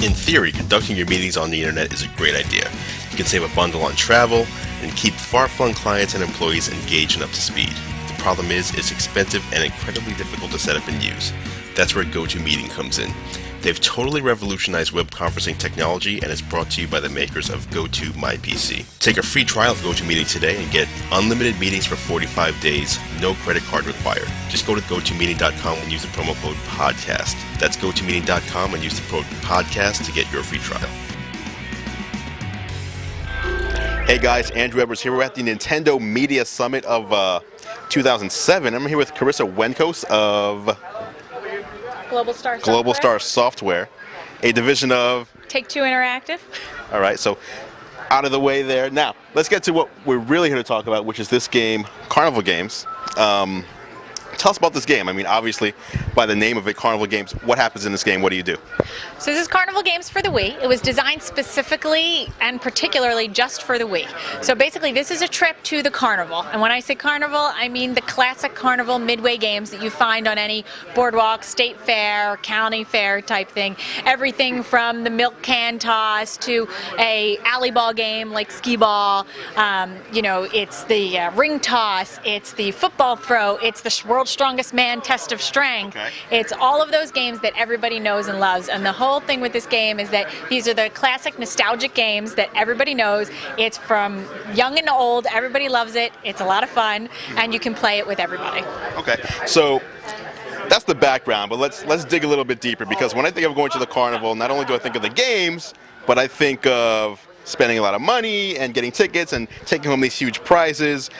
In theory, conducting your meetings on the internet is a great idea. You can save a bundle on travel and keep far-flung clients and employees engaged and up to speed. The problem is, it's expensive and incredibly difficult to set up and use. That's where GoToMeeting comes in. They've totally revolutionized web conferencing technology and is brought to you by the makers of GoToMyPC. Take a free trial of GoToMeeting today and get unlimited meetings for 45 days, no credit card required. Just go to GoToMeeting.com and use the promo code PODCAST. That's GoToMeeting.com and use the code PODCAST to get your free trial. Hey guys, Andru Edwards here. We're at the Nintendo Media Summit of 2007. I'm here with Carissa Wenkos of Global Star Software, a division of Take-Two Interactive. All right, so out of the way there. Now, let's get to what we're really here to talk about, which is this game, Carnival Games. Tell us about this game. I mean, obviously, by the name of it, Carnival Games, what happens in this game? What do you do? So this is Carnival Games for the Wii. It was designed specifically and particularly just for the Wii. So basically, this is a trip to the carnival. And when I say carnival, I mean the classic carnival midway games that you find on any boardwalk, state fair, county fair type thing. Everything from the milk can toss to a alley ball game like skee ball. It's the ring toss. It's the football throw. It's the World's Strongest Man Test of Strength. Okay. It's all of those games that everybody knows and loves. And the whole thing with this game is that these are the classic nostalgic games that everybody knows. It's from young and old. Everybody loves it. It's a lot of fun, and you can play it with everybody. Okay, so that's the background, but let's dig a little bit deeper, because when I think of going to the carnival, not only do I think of the games, but I think of spending a lot of money and getting tickets and taking home these huge prizes.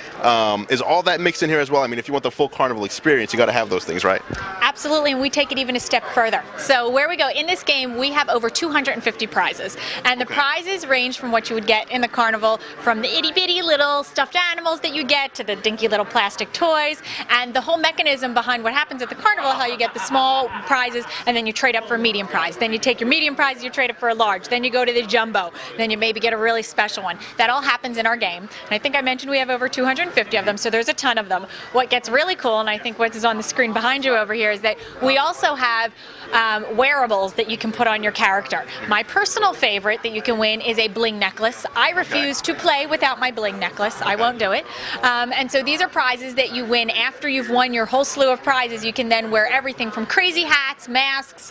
Is all that mixed in here as well? I mean, if you want the full carnival experience, you got to have those things, right? Absolutely, and we take it even a step further. So where we go, in this game, we have over 250 prizes. And the prizes range from what you would get in the carnival, from the itty-bitty little stuffed animals that you get to the dinky little plastic toys. And the whole mechanism behind what happens at the carnival, how you get the small prizes, and then you trade up for a medium prize. Then you take your medium prize, you trade up for a large. Then you go to the jumbo. Then you maybe get a really special one. That all happens in our game. And I think I mentioned we have over 250 of them, so there's a ton of them. What gets really cool, and I think what is on the screen behind you over here, is that we also have wearables that you can put on your character. My personal favorite that you can win is a bling necklace. I refuse to play without my bling necklace. I won't do it. And so these are prizes that you win after you've won your whole slew of prizes. You can then wear everything from crazy hats, masks,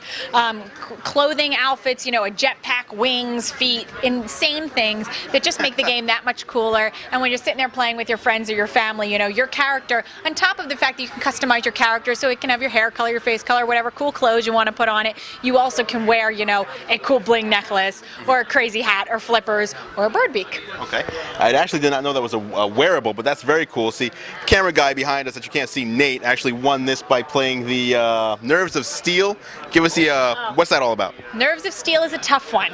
clothing, outfits, a jetpack, wings, feet, insane things that just make the game that much cooler. And when you're sitting there playing with your friends or your family, your character, on top of the fact that you can customize your character so it can have your hair color, your face color, whatever cool clothes you want to put on it, you also can wear, a cool bling necklace or a crazy hat or flippers or a bird beak. Okay. I actually did not know that was a wearable, but that's very cool. See, camera guy behind us that you can't see, Nate, actually won this by playing the Nerves of Steel. Give us the, what's that all about? Nerves of Steel is a tough one.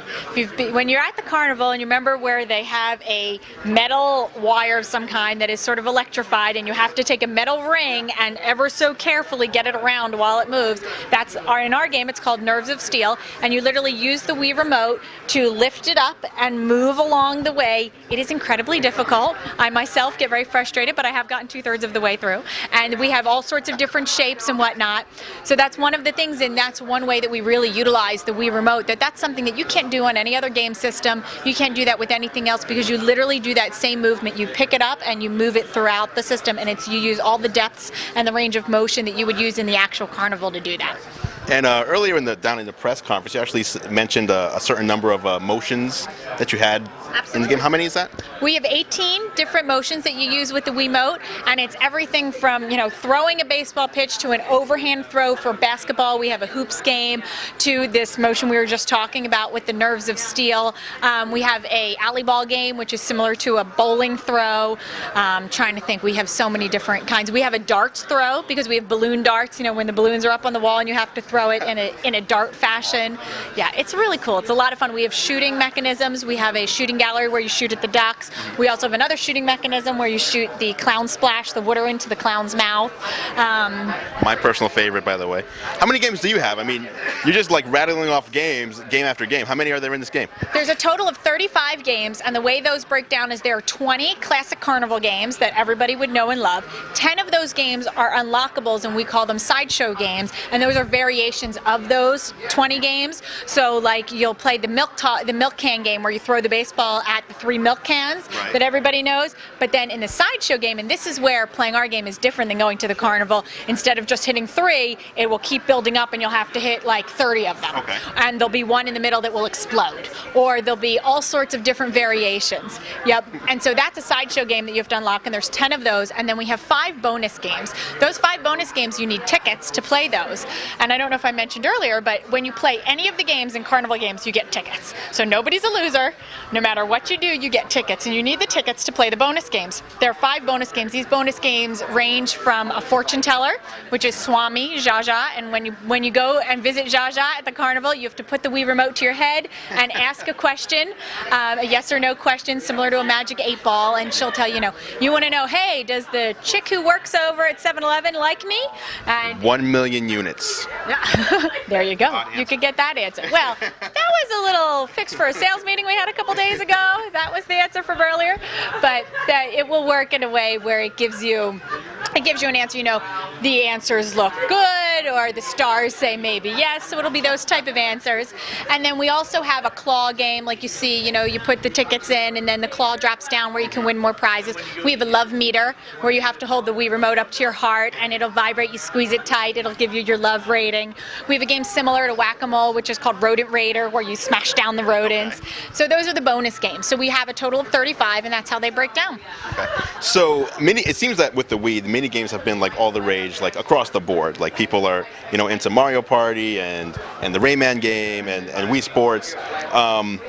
When you're at the carnival and you remember where they have a metal wire of some kind that is sort of electrified, and you have to take a metal ring and ever so carefully get it around while it moves. That's in our game. It's called Nerves of Steel, and you literally use the Wii remote to lift it up and move along the way. It is incredibly difficult. I myself get very frustrated, but I have gotten 2/3 of the way through. And we have all sorts of different shapes and whatnot. So that's one of the things, and that's one way that we really utilize the Wii remote. That's something that you can't do on any other game system. You can't do that with anything else, because you literally do that same movement. You pick it up and you move it throughout the system, and you use all the depths and the range of motion that you would use in the actual carnival to do that. And earlier down in the press conference, you actually mentioned a certain number of motions that you had in the game. How many is that? We have 18 different motions that you use with the Wiimote, and it's everything from throwing a baseball pitch to an overhand throw for basketball. We have a hoops game to this motion we were just talking about with the Nerves of Steel. We have a alley ball game, which is similar to a bowling throw. Trying to think, we have so many different kinds. We have a darts throw, because we have balloon darts. When the balloons are up on the wall and you have to throw it in a dart fashion. Yeah, it's really cool. It's a lot of fun. We have shooting mechanisms. We have a shooting gallery where you shoot at the ducks. We also have another shooting mechanism where you shoot the clown splash, the water into the clown's mouth. My personal favorite, by the way. How many games do you have? I mean, you're just like rattling off games, game after game. How many are there in this game? There's a total of 35 games, and the way those break down is there are 20 classic carnival games that everybody would know and love. 10 of those games are unlockables, and we call them Sideshow games, and those are variations variations of those 20 games. So like you'll play the milk can game where you throw the baseball at the 3 milk cans that everybody knows. But then in the Sideshow game, and this is where playing our game is different than going to the carnival, instead of just hitting 3, it will keep building up and you'll have to hit like 30 of them. And there'll be one in the middle that will explode. Or there'll be all sorts of different variations. Yep. And so that's a Sideshow game that you have to unlock, and there's 10 of those. And then we have 5 bonus games. Those 5 bonus games, you need tickets to play those. And I don't know if I mentioned earlier, but when you play any of the games in Carnival Games, you get tickets. So nobody's a loser. No matter what you do, you get tickets, and you need the tickets to play the bonus games. There are 5 bonus games. These bonus games range from a fortune teller, which is Swami, Jaja, and when you go and visit Jaja at the carnival, you have to put the Wii remote to your head and ask a question, a yes or no question similar to a magic 8-ball, and she'll tell you, you want to know, hey, does the chick who works over at 7-Eleven like me? And 1 million units. There you go. You could get that answer. Well, that was a little fix for a sales meeting we had a couple days ago. That was the answer from earlier. But it will work in a way where it gives you an answer, the answers look good, or the stars say maybe yes, so it'll be those type of answers. And then we also have a claw game, like you see, you put the tickets in and then the claw drops down where you can win more prizes. We have a love meter where you have to hold the Wii remote up to your heart and it'll vibrate, you squeeze it tight, it'll give you your love rating. We have a game similar to Whack-A-Mole, which is called Rodent Raider, where you smash down the rodents. So those are the bonus games. So we have a total of 35, and that's how they break down. Okay. So it seems that with the Wii, the mini games have been like all the rage, like across the board. Like people are, into Mario Party and the Rayman game and Wii Sports.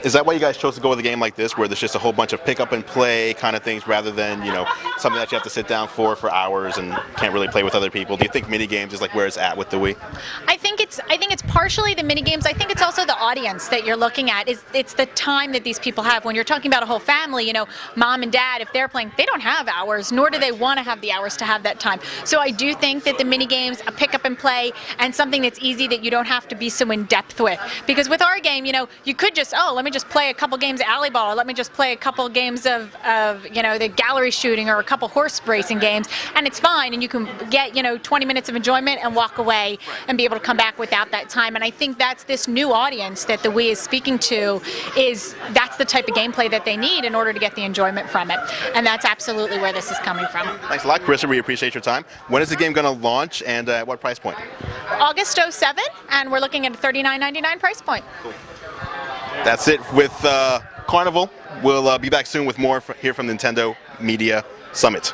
Is that why you guys chose to go with a game like this, where there's just a whole bunch of pick up and play kind of things, rather than something that you have to sit down for hours and can't really play with other people? Do you think mini games is like where it's at with the Wii? I think it's partially the mini games. I think it's also the audience that you're looking at. It's the time that these people have. When you're talking about a whole family, mom and dad, if they're playing, they don't have hours, nor do they want to have the hours to have that time. So I do think that the mini games, a pick up and play, and something that's easy that you don't have to be so in depth with. Because with our game, you could just, let me just play a couple games of alley ball, or let me just play a couple games of the gallery shooting, or a couple horse racing games, and it's fine, and you can get 20 minutes of enjoyment and walk away and be able to come back without that time. And I think that's this new audience that the Wii is speaking to, that's the type of gameplay that they need in order to get the enjoyment from it. And that's absolutely where this is coming from. Thanks a lot, Carissa. We appreciate your time. When is the game going to launch, and at what price point? August 07, and we're looking at a $39.99 price point. Cool. That's it with Carnival. We'll be back soon with more here from Nintendo Media Summit.